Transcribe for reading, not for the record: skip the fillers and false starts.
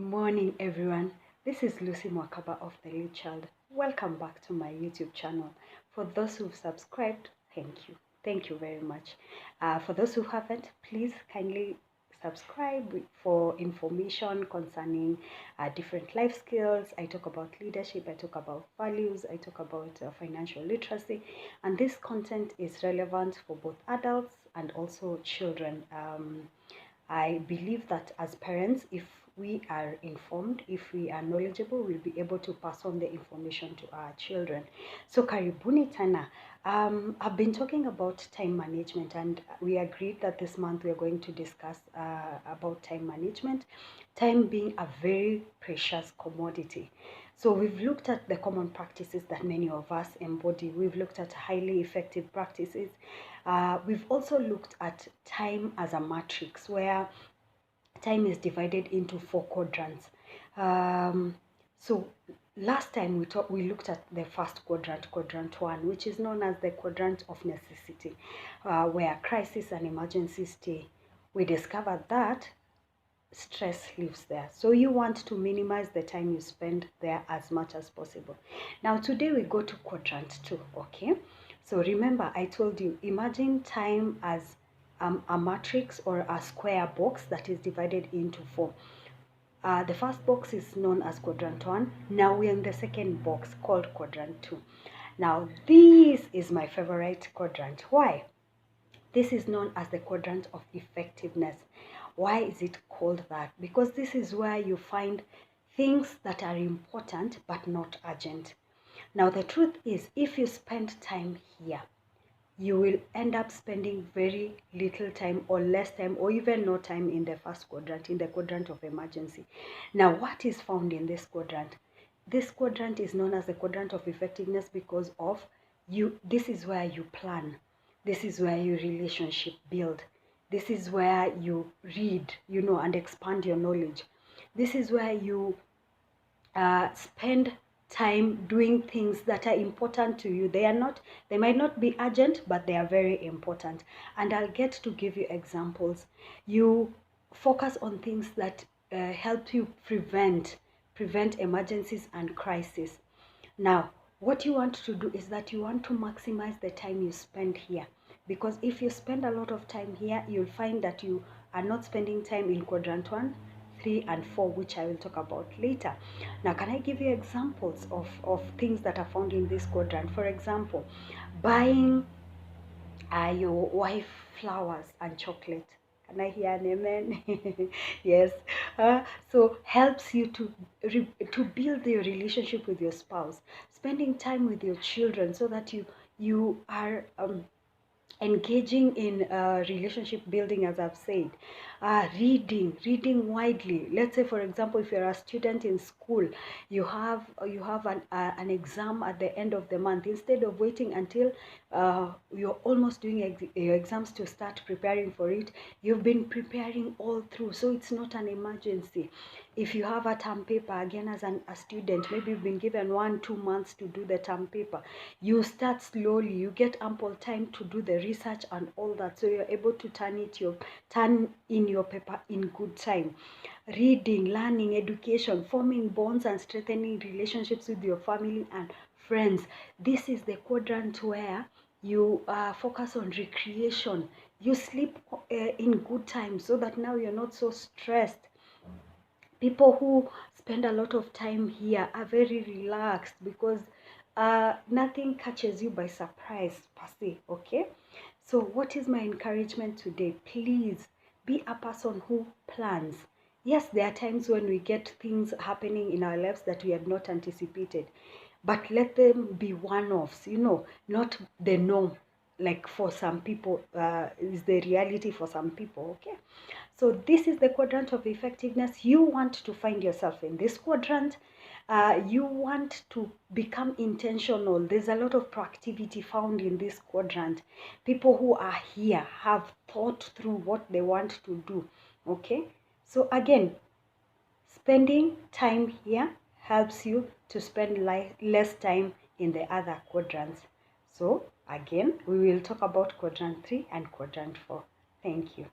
morning, everyone. This is Lucy Mwakaba of The Lead Child. Welcome back to my YouTube channel. For those who've subscribed, thank you. Thank you very much. For those who haven't, please kindly subscribe for information concerning different life skills. I talk about leadership, I talk about values, I talk about financial literacy, and this content is relevant for both adults and also children. I believe that as parents, if we are informed, if we are knowledgeable, we'll be able to pass on the information to our children. So karibuni tena. I've been talking about time management, and we agreed that this month we are going to discuss about time management, time being a very precious commodity. So we've looked at the common practices that many of us embody. We've looked at highly effective practices. We've also looked at time as a matrix where time is divided into 4 quadrants. So last time we looked at the first quadrant, quadrant 1, which is known as the quadrant of necessity, where crisis and emergencies stay. We discovered that stress lives there, so you want to minimize the time you spend there as much as possible. Now today we go to quadrant 2. Okay, so remember I told you, imagine time as a matrix or a square box that is divided into 4. The first box is known as quadrant 1. Now we're in the second box called quadrant 2. Now this is my favorite quadrant. Why? This is known as the quadrant of effectiveness. Why is it called that? Because this is where you find things that are important but not urgent. Now the truth is, if you spend time here, you will end up spending very little time or less time or even no time in the first quadrant, in the quadrant of emergency. Now what is found in this quadrant? This quadrant is known as the quadrant of effectiveness because of this is where you plan. This is where your relationship build. This is where you read, and expand your knowledge. This is where you spend time doing things that are important to you. They might not be urgent, but they are very important. And I'll get to give you examples. You focus on things that help you prevent emergencies and crises. Now, what you want to do is that you want to maximize the time you spend here. Because if you spend a lot of time here, you'll find that you are not spending time in quadrant 1, 3 and 4, which I will talk about later. Now, can I give you examples of things that are found in this quadrant? For example, buying your wife flowers and chocolate. Can I hear an amen? Yes. So helps you to build your relationship with your spouse, spending time with your children so that you are engaging in relationship building, as I've said. Reading widely. Let's say, for example, if you're a student in school, you have an exam at the end of the month. Instead of waiting until you're almost doing your exams to start preparing for it, you've been preparing all through, so it's not an emergency. If you have a term paper, again, as a student, maybe you've been given 1-2 months to do the term paper, you start slowly, you get ample time to do the research and all that, so you're able to turn in your paper in good time. Reading, learning, education, forming bonds and strengthening relationships with your family and friends. This is the quadrant where you focus on recreation. You sleep in good time so that now you're not so stressed. People who spend a lot of time here are very relaxed because nothing catches you by surprise per se. Okay, so what is my encouragement today? Please be a person who plans. Yes, there are times when we get things happening in our lives that we had not anticipated, but let them be one-offs, not the norm. Like for some people, is the reality for some people. Okay, so this is the quadrant of effectiveness. You want to find yourself in this quadrant. You want to become intentional. There's a lot of proactivity found in this quadrant. People who are here have thought through what they want to do. Okay, so again, spending time here helps you to spend less time in the other quadrants. So again, we will talk about quadrant 3 and quadrant 4. Thank you.